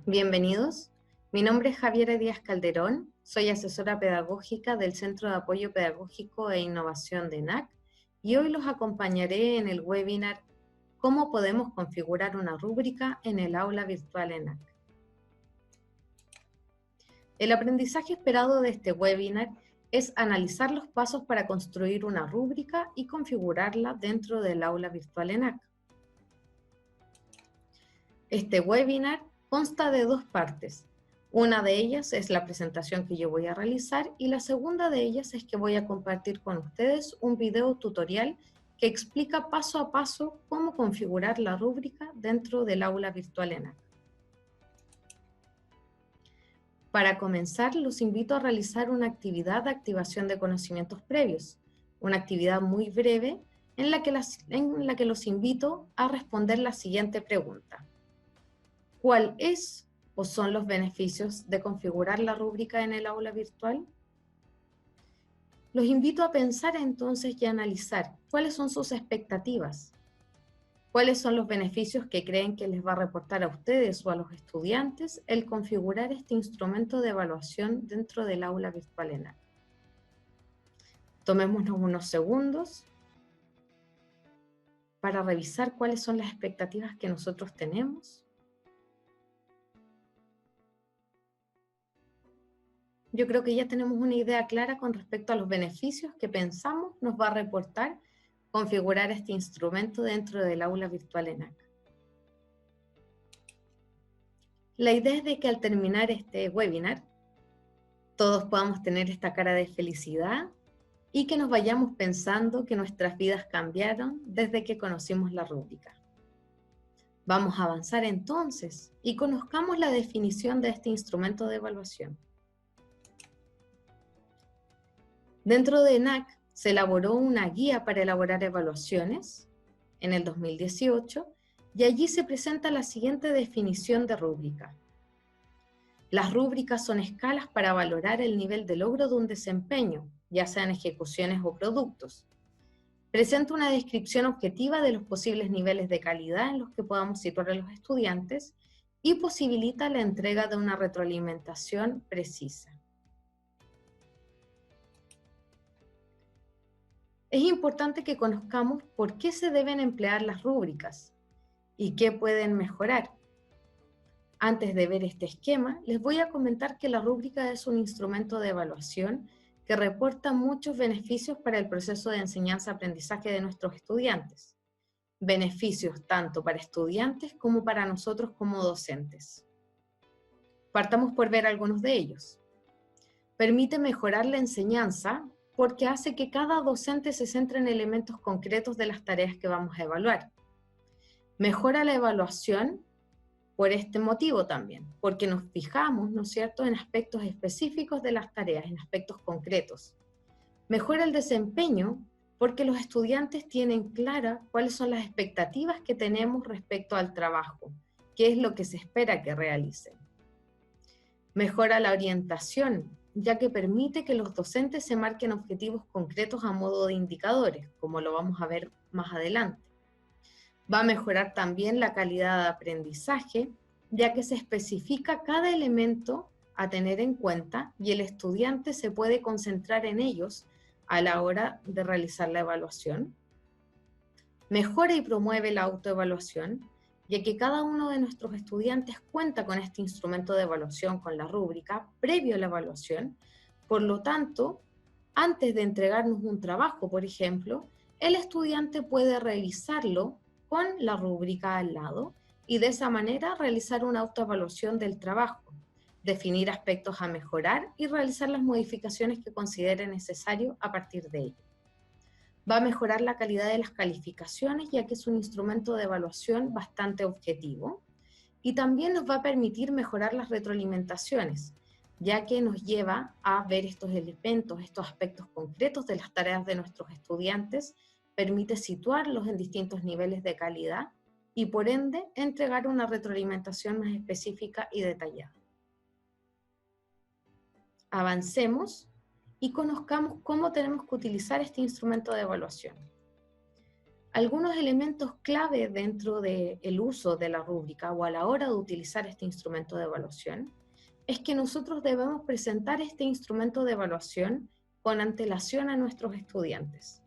Bienvenidos. Mi nombre es Javiera Díaz Calderón. Soy asesora pedagógica del Centro de Apoyo Pedagógico e Innovación de ENAC y hoy los acompañaré en el webinar ¿Cómo podemos configurar una rúbrica en el aula virtual ENAC? El aprendizaje esperado de este webinar es analizar los pasos para construir una rúbrica y configurarla dentro del aula virtual ENAC. Este webinar consta de dos partes. Una de ellas es la presentación que yo voy a realizar y la segunda de ellas es que voy a compartir con ustedes un video tutorial que explica paso a paso cómo configurar la rúbrica dentro del aula virtual ENAC. Para comenzar, los invito a realizar una actividad de activación de conocimientos previos, una actividad muy breve en la que los invito a responder la siguiente pregunta. ¿Cuál es o son los beneficios de configurar la rúbrica en el aula virtual? Los invito a pensar entonces y a analizar cuáles son sus expectativas, cuáles son los beneficios que creen que les va a reportar a ustedes o a los estudiantes el configurar este instrumento de evaluación dentro del aula virtual ENAC. Tomémonos unos segundos para revisar cuáles son las expectativas que nosotros tenemos. Yo creo que ya tenemos una idea clara con respecto a los beneficios que pensamos nos va a reportar configurar este instrumento dentro del aula virtual ENAC. La idea es de que al terminar este webinar, todos podamos tener esta cara de felicidad y que nos vayamos pensando que nuestras vidas cambiaron desde que conocimos la rúbrica. Vamos a avanzar entonces y conozcamos la definición de este instrumento de evaluación. Dentro de ENAC se elaboró una guía para elaborar evaluaciones en el 2018 y allí se presenta la siguiente definición de rúbrica. Las rúbricas son escalas para valorar el nivel de logro de un desempeño, ya sean ejecuciones o productos. Presenta una descripción objetiva de los posibles niveles de calidad en los que podamos situar a los estudiantes y posibilita la entrega de una retroalimentación precisa. Es importante que conozcamos por qué se deben emplear las rúbricas y qué pueden mejorar. Antes de ver este esquema, les voy a comentar que la rúbrica es un instrumento de evaluación que reporta muchos beneficios para el proceso de enseñanza-aprendizaje de nuestros estudiantes. Beneficios tanto para estudiantes como para nosotros como docentes. Partamos por ver algunos de ellos. Permite mejorar la enseñanza porque hace que cada docente se centre en elementos concretos de las tareas que vamos a evaluar. Mejora la evaluación por este motivo también, porque nos fijamos, ¿no es cierto?, en aspectos específicos de las tareas, en aspectos concretos. Mejora el desempeño porque los estudiantes tienen clara cuáles son las expectativas que tenemos respecto al trabajo, qué es lo que se espera que realicen. Mejora la orientación, ya que permite que los docentes se marquen objetivos concretos a modo de indicadores, como lo vamos a ver más adelante. Va a mejorar también la calidad de aprendizaje, ya que se especifica cada elemento a tener en cuenta y el estudiante se puede concentrar en ellos a la hora de realizar la evaluación. Mejora y promueve la autoevaluación, ya que cada uno de nuestros estudiantes cuenta con este instrumento de evaluación, con la rúbrica, previo a la evaluación. Por lo tanto, antes de entregarnos un trabajo, por ejemplo, el estudiante puede revisarlo con la rúbrica al lado y de esa manera realizar una autoevaluación del trabajo, definir aspectos a mejorar y realizar las modificaciones que considere necesario a partir de ello. Va a mejorar la calidad de las calificaciones, ya que es un instrumento de evaluación bastante objetivo, y también nos va a permitir mejorar las retroalimentaciones, ya que nos lleva a ver estos elementos, estos aspectos concretos de las tareas de nuestros estudiantes, permite situarlos en distintos niveles de calidad y por ende entregar una retroalimentación más específica y detallada. Avancemos y conozcamos cómo tenemos que utilizar este instrumento de evaluación. Algunos elementos clave dentro del uso de la rúbrica o a la hora de utilizar este instrumento de evaluación es que nosotros debemos presentar este instrumento de evaluación con antelación a nuestros estudiantes.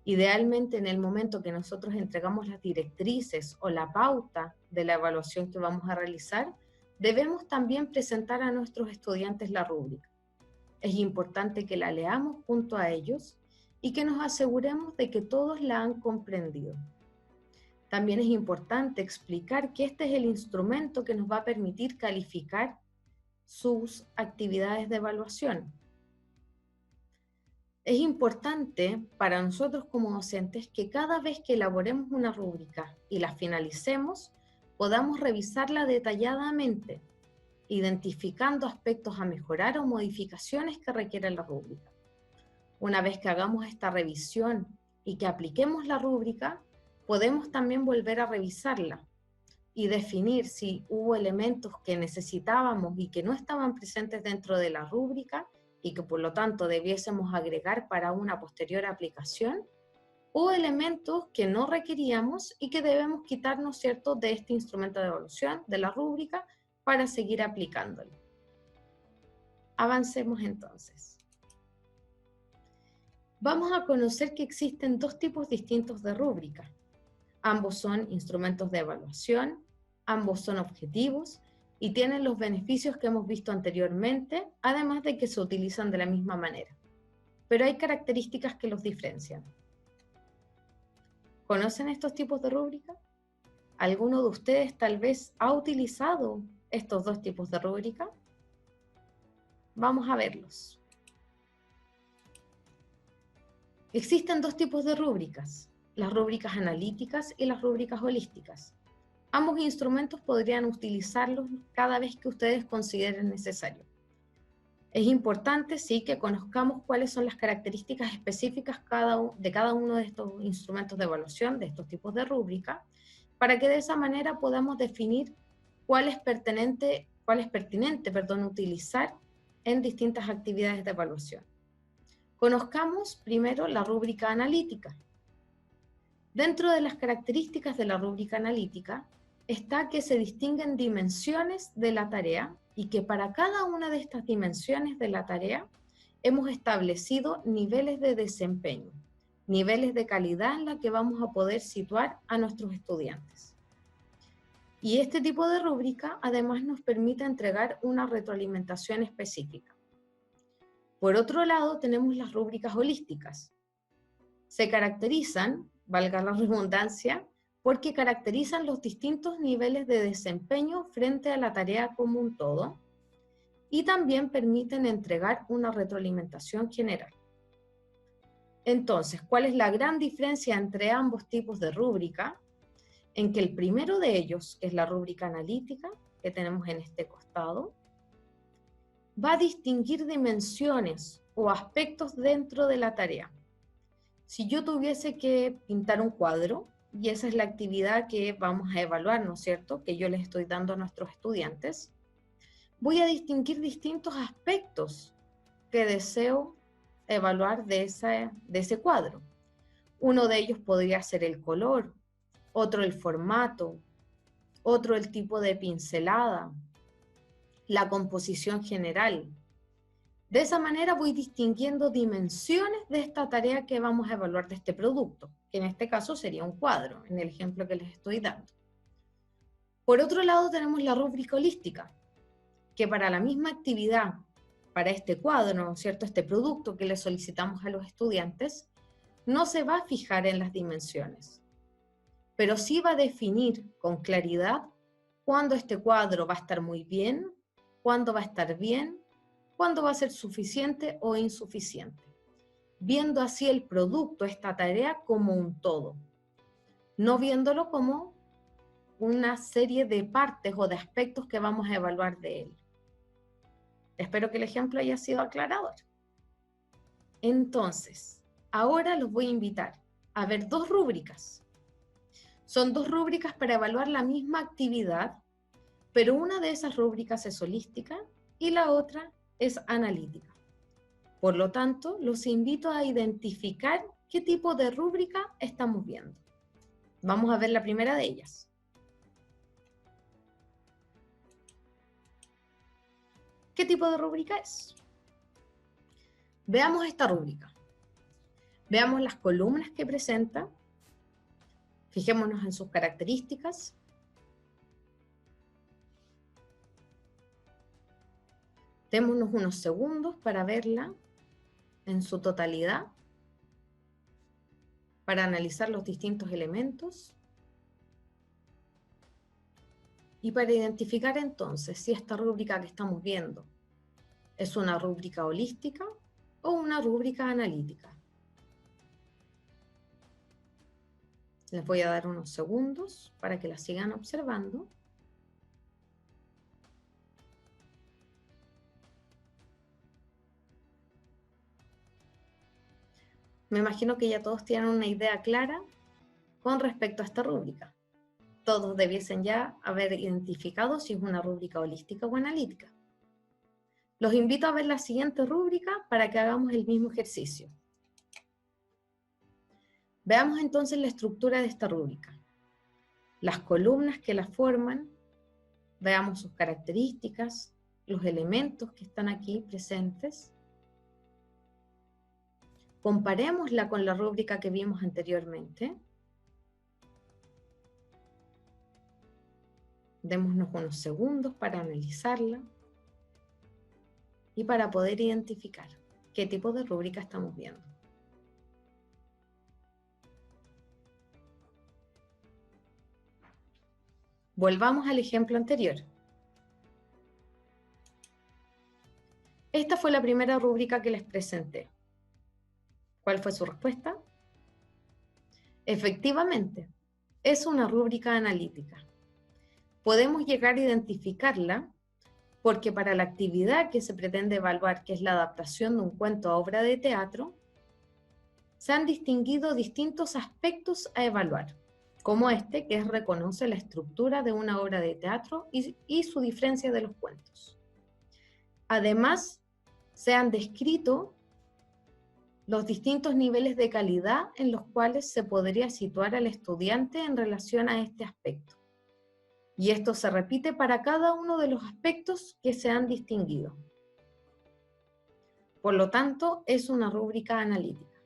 Idealmente, en el momento que nosotros entregamos las directrices o la pauta de la evaluación que vamos a realizar, debemos también presentar a nuestros estudiantes la rúbrica. Es importante que la leamos junto a ellos y que nos aseguremos de que todos la han comprendido. También es importante explicar que este es el instrumento que nos va a permitir calificar sus actividades de evaluación. Es importante para nosotros como docentes que cada vez que elaboremos una rúbrica y la finalicemos, podamos revisarla detalladamente, identificando aspectos a mejorar o modificaciones que requiere la rúbrica. Una vez que hagamos esta revisión y que apliquemos la rúbrica, podemos también volver a revisarla y definir si hubo elementos que necesitábamos y que no estaban presentes dentro de la rúbrica y que por lo tanto debiésemos agregar para una posterior aplicación, o elementos que no requeríamos y que debemos quitarnos, ¿cierto?, de este instrumento de evaluación, de la rúbrica, para seguir aplicándolo. Avancemos entonces. Vamos a conocer que existen dos tipos distintos de rúbrica. Ambos son instrumentos de evaluación, ambos son objetivos y tienen los beneficios que hemos visto anteriormente, además de que se utilizan de la misma manera. Pero hay características que los diferencian. ¿Conocen estos tipos de rúbrica? ¿Alguno de ustedes tal vez ha utilizado estos dos tipos de rúbrica? Vamos a verlos. Existen dos tipos de rúbricas, las rúbricas analíticas y las rúbricas holísticas. Ambos instrumentos podrían utilizarlos cada vez que ustedes consideren necesario. Es importante, sí, que conozcamos cuáles son las características específicas de cada uno de estos instrumentos de evaluación, de estos tipos de rúbrica, para que de esa manera podamos definir cuál es pertinente, utilizar en distintas actividades de evaluación. Conozcamos primero la rúbrica analítica. Dentro de las características de la rúbrica analítica está que se distinguen dimensiones de la tarea y que para cada una de estas dimensiones de la tarea hemos establecido niveles de desempeño, niveles de calidad en la que vamos a poder situar a nuestros estudiantes. Y este tipo de rúbrica además nos permite entregar una retroalimentación específica. Por otro lado, tenemos las rúbricas holísticas. Se caracterizan, valga la redundancia, porque caracterizan los distintos niveles de desempeño frente a la tarea como un todo y también permiten entregar una retroalimentación general. Entonces, ¿cuál es la gran diferencia entre ambos tipos de rúbrica? En que el primero de ellos, que es la rúbrica analítica, que tenemos en este costado, va a distinguir dimensiones o aspectos dentro de la tarea. Si yo tuviese que pintar un cuadro, y esa es la actividad que vamos a evaluar, ¿no es cierto?, que yo les estoy dando a nuestros estudiantes, voy a distinguir distintos aspectos que deseo evaluar de ese cuadro. Uno de ellos podría ser el color, otro el formato, otro el tipo de pincelada, la composición general. De esa manera voy distinguiendo dimensiones de esta tarea que vamos a evaluar de este producto, que en este caso sería un cuadro, en el ejemplo que les estoy dando. Por otro lado tenemos la rúbrica holística, que para la misma actividad, para este cuadro, ¿no es cierto?, este producto que le solicitamos a los estudiantes, no se va a fijar en las dimensiones, pero sí va a definir con claridad cuándo este cuadro va a estar muy bien, cuándo va a estar bien, cuándo va a ser suficiente o insuficiente, viendo así el producto, esta tarea, como un todo, no viéndolo como una serie de partes o de aspectos que vamos a evaluar de él. Espero que el ejemplo haya sido aclarador. Entonces, ahora los voy a invitar a ver dos rúbricas. Son dos rúbricas para evaluar la misma actividad, pero una de esas rúbricas es holística y la otra es analítica. Por lo tanto, los invito a identificar qué tipo de rúbrica estamos viendo. Vamos a ver la primera de ellas. ¿Qué tipo de rúbrica es? Veamos esta rúbrica. Veamos las columnas que presenta. Fijémonos en sus características. Démonos unos segundos para verla en su totalidad, para analizar los distintos elementos y para identificar entonces si esta rúbrica que estamos viendo es una rúbrica holística o una rúbrica analítica. Les voy a dar unos segundos para que la sigan observando. Me imagino que ya todos tienen una idea clara con respecto a esta rúbrica. Todos debiesen ya haber identificado si es una rúbrica holística o analítica. Los invito a ver la siguiente rúbrica para que hagamos el mismo ejercicio. Veamos entonces la estructura de esta rúbrica. Las columnas que la forman, veamos sus características, los elementos que están aquí presentes. Comparémosla con la rúbrica que vimos anteriormente. Démonos unos segundos para analizarla y para poder identificar qué tipo de rúbrica estamos viendo. Volvamos al ejemplo anterior. Esta fue la primera rúbrica que les presenté. ¿Cuál fue su respuesta? Efectivamente, es una rúbrica analítica. Podemos llegar a identificarla porque para la actividad que se pretende evaluar, que es la adaptación de un cuento a obra de teatro, se han distinguido distintos aspectos a evaluar, como este, que reconoce la estructura de una obra de teatro y su diferencia de los cuentos. Además, se han descrito los distintos niveles de calidad en los cuales se podría situar al estudiante en relación a este aspecto. Y esto se repite para cada uno de los aspectos que se han distinguido. Por lo tanto, es una rúbrica analítica.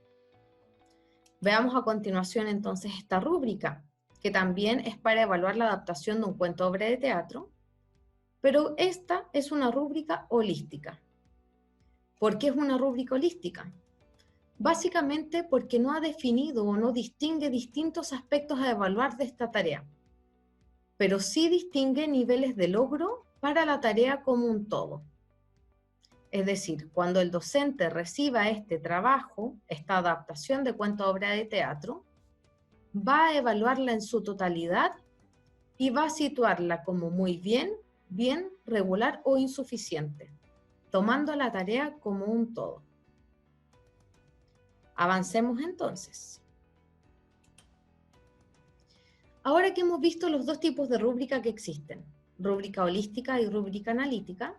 Veamos a continuación entonces esta rúbrica, que también es para evaluar la adaptación de un cuento o obra de teatro, pero esta es una rúbrica holística. ¿Por qué es una rúbrica holística? Básicamente porque no ha definido o no distingue distintos aspectos a evaluar de esta tarea, pero sí distingue niveles de logro para la tarea como un todo. Es decir, cuando el docente reciba este trabajo, esta adaptación de cuento a obra de teatro, va a evaluarla en su totalidad y va a situarla como muy bien, bien, regular o insuficiente, tomando la tarea como un todo. Avancemos entonces. Ahora que hemos visto los dos tipos de rúbrica que existen, rúbrica holística y rúbrica analítica,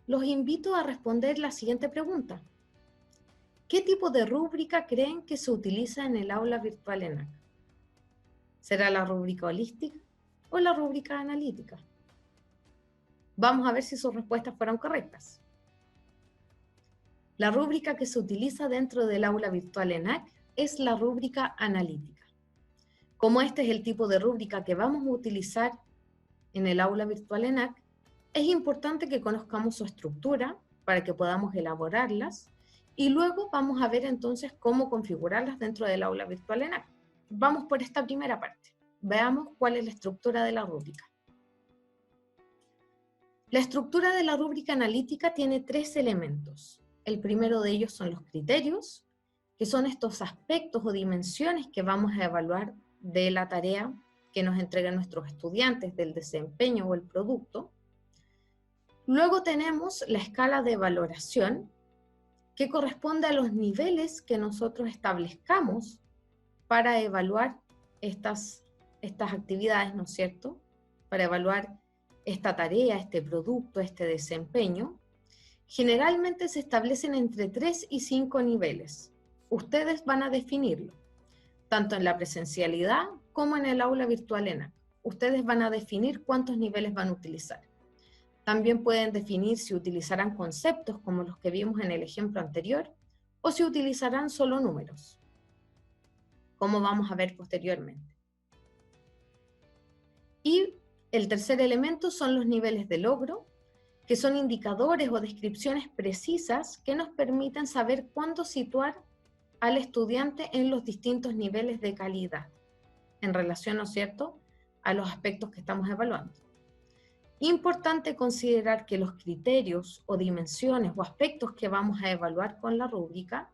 los invito a responder la siguiente pregunta. ¿Qué tipo de rúbrica creen que se utiliza en el aula virtual ENAC? ¿Será la rúbrica holística o la rúbrica analítica? Vamos a ver si sus respuestas fueron correctas. La rúbrica que se utiliza dentro del aula virtual ENAC es la rúbrica analítica. Como este es el tipo de rúbrica que vamos a utilizar en el aula virtual ENAC, es importante que conozcamos su estructura para que podamos elaborarlas y luego vamos a ver entonces cómo configurarlas dentro del aula virtual ENAC. Vamos por esta primera parte. Veamos cuál es la estructura de la rúbrica. La estructura de la rúbrica analítica tiene tres elementos. El primero de ellos son los criterios, que son estos aspectos o dimensiones que vamos a evaluar de la tarea que nos entregan nuestros estudiantes, del desempeño o el producto. Luego tenemos la escala de valoración, que corresponde a los niveles que nosotros establezcamos para evaluar estas actividades, ¿no es cierto? Para evaluar esta tarea, este producto, este desempeño. Generalmente se establecen entre 3 y 5 niveles. Ustedes van a definirlo, tanto en la presencialidad como en el aula virtual ENAC. Ustedes van a definir cuántos niveles van a utilizar. También pueden definir si utilizarán conceptos como los que vimos en el ejemplo anterior o si utilizarán solo números, como vamos a ver posteriormente. Y el tercer elemento son los niveles de logro, que son indicadores o descripciones precisas que nos permiten saber cuándo situar al estudiante en los distintos niveles de calidad, en relación, ¿no es cierto?, a los aspectos que estamos evaluando. Importante considerar que los criterios o dimensiones o aspectos que vamos a evaluar con la rúbrica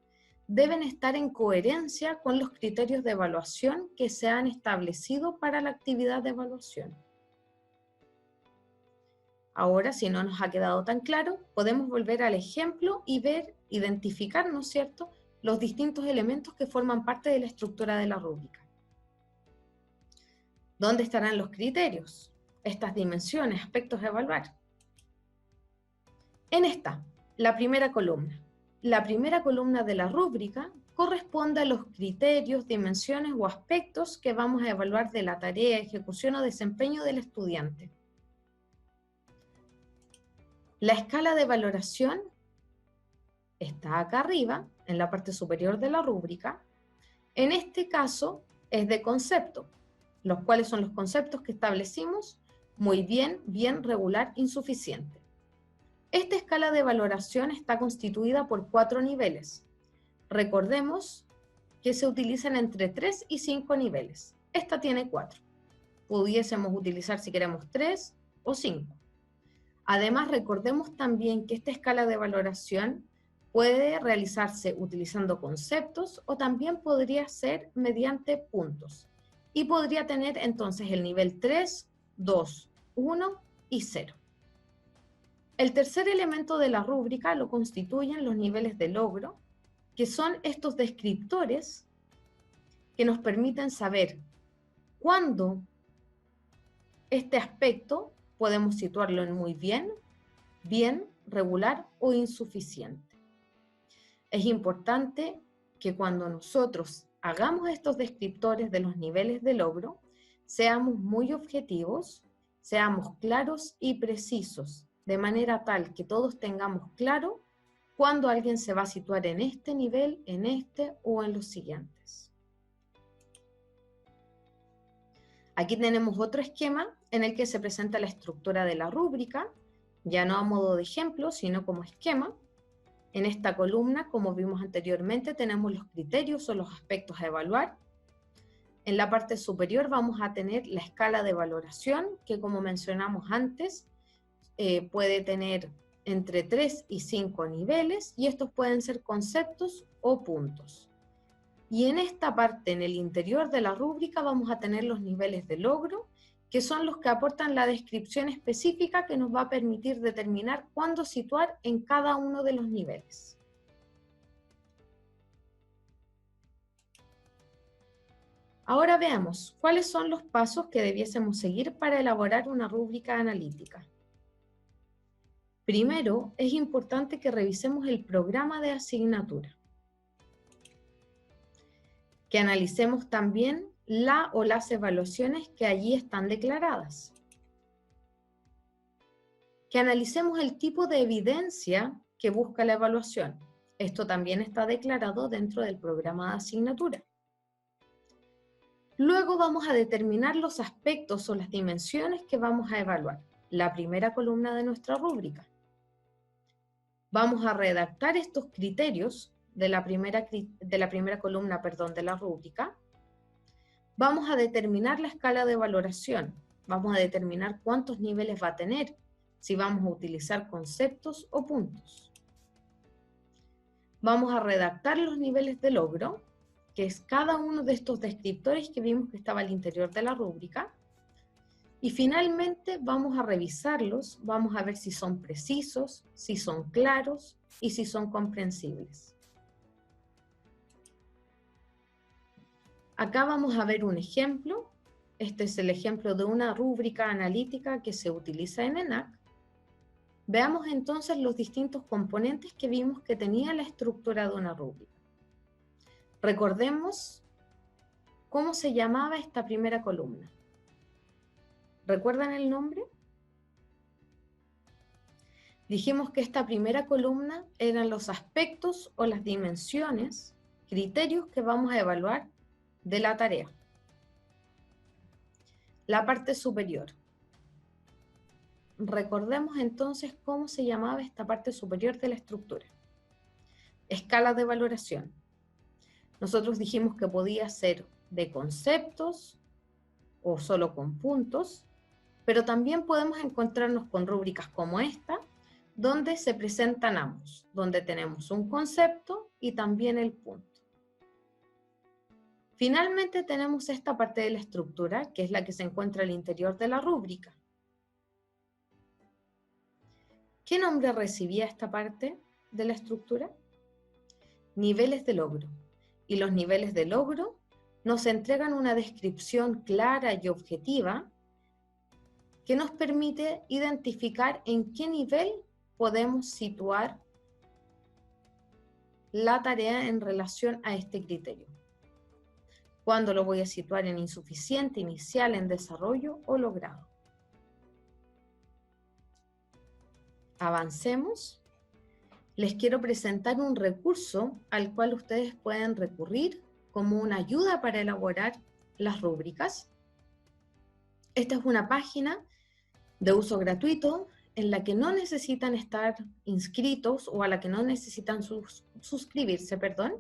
deben estar en coherencia con los criterios de evaluación que se han establecido para la actividad de evaluación. Ahora, si no nos ha quedado tan claro, podemos volver al ejemplo y ver, identificar, ¿no es cierto?, los distintos elementos que forman parte de la estructura de la rúbrica. ¿Dónde estarán los criterios? Estas dimensiones, aspectos a evaluar. En esta, la primera columna. La primera columna de la rúbrica corresponde a los criterios, dimensiones o aspectos que vamos a evaluar de la tarea, ejecución o desempeño del estudiante. La escala de valoración está acá arriba, en la parte superior de la rúbrica. En este caso es de concepto, los cuales son los conceptos que establecimos: muy bien, bien, regular, insuficiente. Esta escala de valoración está constituida por 4 niveles. Recordemos que se utilizan entre 3 y 5 niveles. Esta tiene 4. Pudiésemos utilizar, si queremos, 3 o 5. Además, recordemos también que esta escala de valoración puede realizarse utilizando conceptos o también podría ser mediante puntos. Y podría tener entonces el nivel 3, 2, 1 y 0. El tercer elemento de la rúbrica lo constituyen los niveles de logro, que son estos descriptores que nos permiten saber cuándo este aspecto podemos situarlo en muy bien, bien, regular o insuficiente. Es importante que cuando nosotros hagamos estos descriptores de los niveles de logro, seamos muy objetivos, seamos claros y precisos, de manera tal que todos tengamos claro cuándo alguien se va a situar en este nivel, en este o en los siguientes. Aquí tenemos otro esquema en el que se presenta la estructura de la rúbrica, ya no a modo de ejemplo, sino como esquema. En esta columna, como vimos anteriormente, tenemos los criterios o los aspectos a evaluar. En la parte superior vamos a tener la escala de valoración, que como mencionamos antes, puede tener entre 3 y 5 niveles, y estos pueden ser conceptos o puntos. Y en esta parte, en el interior de la rúbrica, vamos a tener los niveles de logro, que son los que aportan la descripción específica que nos va a permitir determinar cuándo situar en cada uno de los niveles. Ahora veamos cuáles son los pasos que debiésemos seguir para elaborar una rúbrica analítica. Primero, es importante que revisemos el programa de asignatura. Que analicemos también la o las evaluaciones que allí están declaradas. Que analicemos el tipo de evidencia que busca la evaluación. Esto también está declarado dentro del programa de asignatura. Luego vamos a determinar los aspectos o las dimensiones que vamos a evaluar. La primera columna de nuestra rúbrica. Vamos a redactar estos criterios de la primera columna, de la rúbrica. Vamos a determinar la escala de valoración. Vamos a determinar cuántos niveles va a tener, si vamos a utilizar conceptos o puntos. Vamos a redactar los niveles de logro, que es cada uno de estos descriptores que vimos que estaba al interior de la rúbrica. Y finalmente vamos a revisarlos, vamos a ver si son precisos, si son claros y si son comprensibles. Acá vamos a ver un ejemplo. Este es el ejemplo de una rúbrica analítica que se utiliza en ENAC. Veamos entonces los distintos componentes que vimos que tenía la estructura de una rúbrica. Recordemos cómo se llamaba esta primera columna. ¿Recuerdan el nombre? Dijimos que esta primera columna eran los aspectos o las dimensiones, criterios que vamos a evaluar de la tarea. La parte superior. Recordemos entonces cómo se llamaba esta parte superior de la estructura. Escala de valoración. Nosotros dijimos que podía ser de conceptos o solo con puntos, pero también podemos encontrarnos con rúbricas como esta, donde se presentan ambos, donde tenemos un concepto y también el punto. Finalmente tenemos esta parte de la estructura, que es la que se encuentra al interior de la rúbrica. ¿Qué nombre recibía esta parte de la estructura? Niveles de logro. Y los niveles de logro nos entregan una descripción clara y objetiva que nos permite identificar en qué nivel podemos situar la tarea en relación a este criterio. ¿Cuándo lo voy a situar en insuficiente, inicial, en desarrollo o logrado? Avancemos. Les quiero presentar un recurso al cual ustedes pueden recurrir como una ayuda para elaborar las rúbricas. Esta es una página de uso gratuito en la que no necesitan estar inscritos o a la que no necesitan suscribirse, perdón.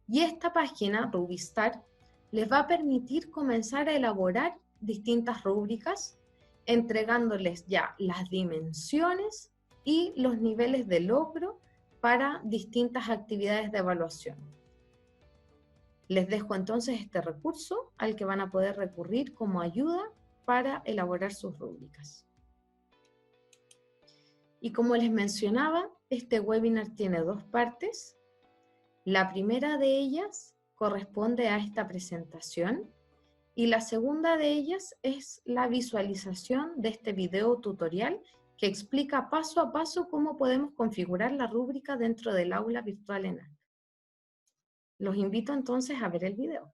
Y esta página, Rubistar, les va a permitir comenzar a elaborar distintas rúbricas, entregándoles ya las dimensiones y los niveles de logro para distintas actividades de evaluación. Les dejo entonces este recurso al que van a poder recurrir como ayuda para elaborar sus rúbricas. Y como les mencionaba, este webinar tiene dos partes. La primera de ellas corresponde a esta presentación y la segunda de ellas es la visualización de este video tutorial que explica paso a paso cómo podemos configurar la rúbrica dentro del aula virtual ENAC. Los invito entonces a ver el video.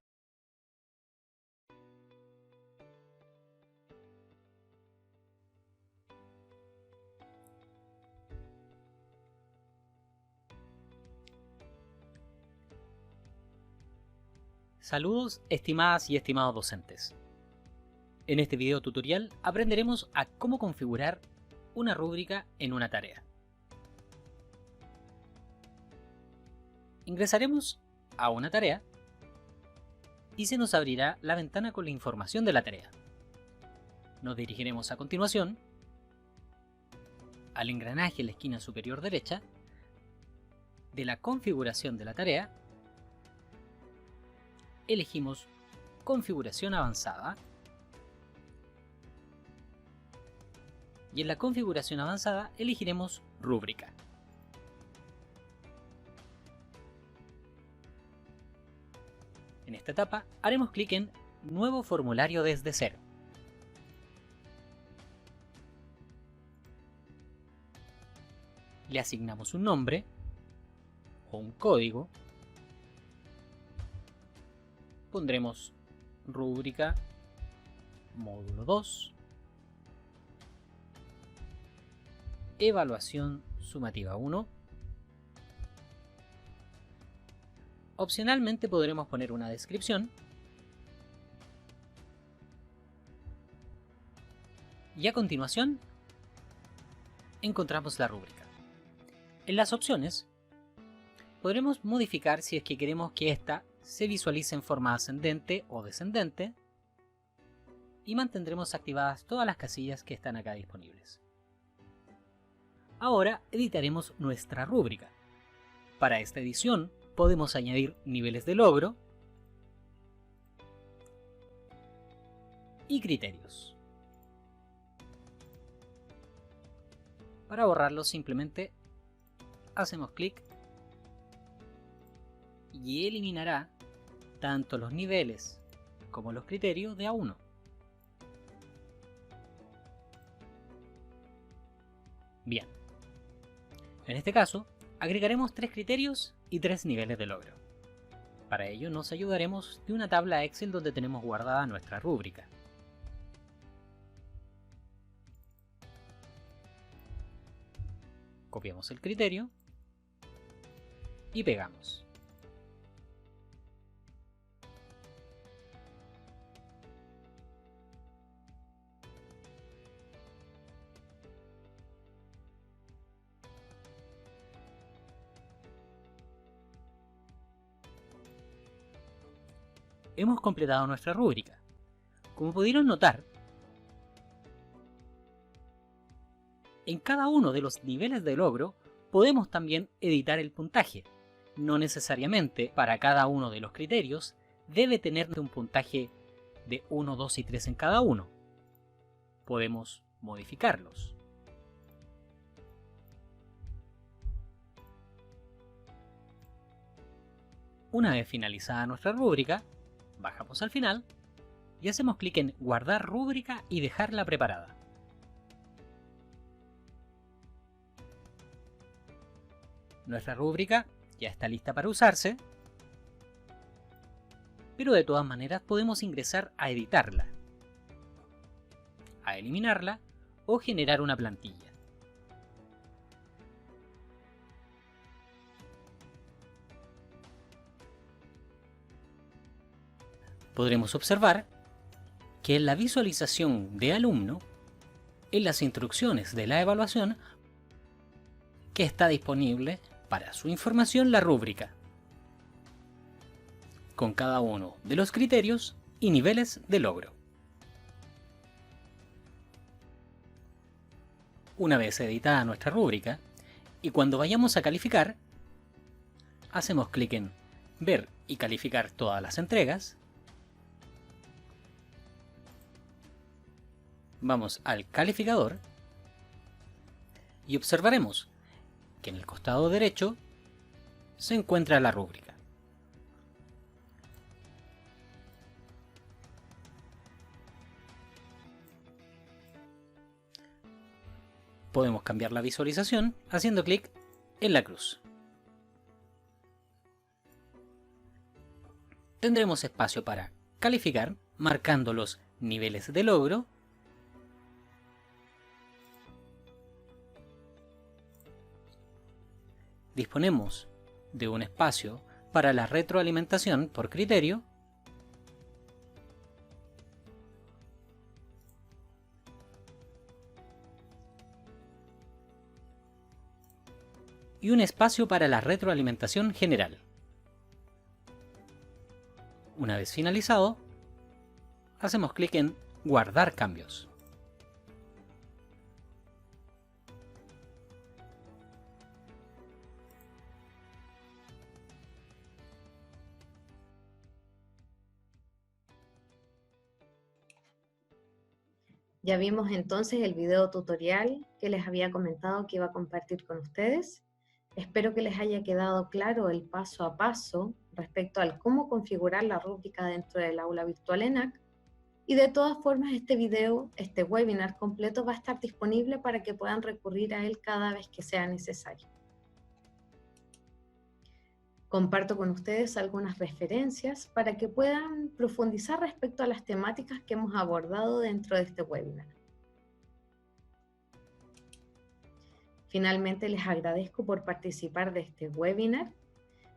Saludos estimadas y estimados docentes. En este video tutorial aprenderemos a cómo configurar una rúbrica en una tarea. Ingresaremos a una tarea y se nos abrirá la ventana con la información de la tarea. Nos dirigiremos a continuación al engranaje en la esquina superior derecha de la configuración de la tarea. Elegimos configuración avanzada y en la configuración avanzada elegiremos rúbrica. En esta etapa haremos clic en nuevo formulario desde cero. Le asignamos un nombre o un código. Pondremos rúbrica módulo 2, evaluación sumativa 1. Opcionalmente podremos poner una descripción y a continuación encontramos la rúbrica. En las opciones podremos modificar si es que queremos que ésta se visualice en forma ascendente o descendente y mantendremos activadas todas las casillas que están acá disponibles. Ahora editaremos nuestra rúbrica. Para esta edición podemos añadir niveles de logro y criterios. Para borrarlos simplemente hacemos clic y eliminará tanto los niveles como los criterios de A1. Bien, en este caso agregaremos 3 criterios y 3 niveles de logro. Para ello nos ayudaremos de una tabla Excel donde tenemos guardada nuestra rúbrica. Copiamos el criterio y pegamos. Hemos completado nuestra rúbrica. Como pudieron notar, en cada uno de los niveles de logro podemos también editar el puntaje. No necesariamente para cada uno de los criterios debe tener un puntaje de 1, 2 y 3 en cada uno. Podemos modificarlos. Una vez finalizada nuestra rúbrica, bajamos al final y hacemos clic en Guardar rúbrica y dejarla preparada. Nuestra rúbrica ya está lista para usarse, pero de todas maneras podemos ingresar a editarla, a eliminarla o generar una plantilla. Podremos observar que en la visualización de alumno, en las instrucciones de la evaluación, que está disponible para su información la rúbrica, con cada uno de los criterios y niveles de logro. Una vez editada nuestra rúbrica, y cuando vayamos a calificar, hacemos clic en Ver y calificar todas las entregas. Vamos al calificador y observaremos que en el costado derecho se encuentra la rúbrica. Podemos cambiar la visualización haciendo clic en la cruz. Tendremos espacio para calificar marcando los niveles de logro disponemos de un espacio para la retroalimentación por criterio y un espacio para la retroalimentación general. Una vez finalizado, hacemos clic en Guardar cambios. Ya vimos entonces el video tutorial que les había comentado que iba a compartir con ustedes. Espero que les haya quedado claro el paso a paso respecto al cómo configurar la rúbrica dentro del aula virtual ENAC. Y de todas formas este video, este webinar completo va a estar disponible para que puedan recurrir a él cada vez que sea necesario. Comparto con ustedes algunas referencias para que puedan profundizar respecto a las temáticas que hemos abordado dentro de este webinar. Finalmente, les agradezco por participar de este webinar.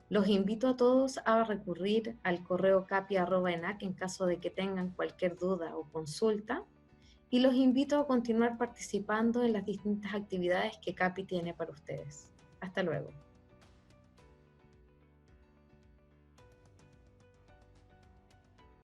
Los invito a todos a recurrir al correo capi@enac en caso de que tengan cualquier duda o consulta. Y los invito a continuar participando en las distintas actividades que CAPI tiene para ustedes. Hasta luego.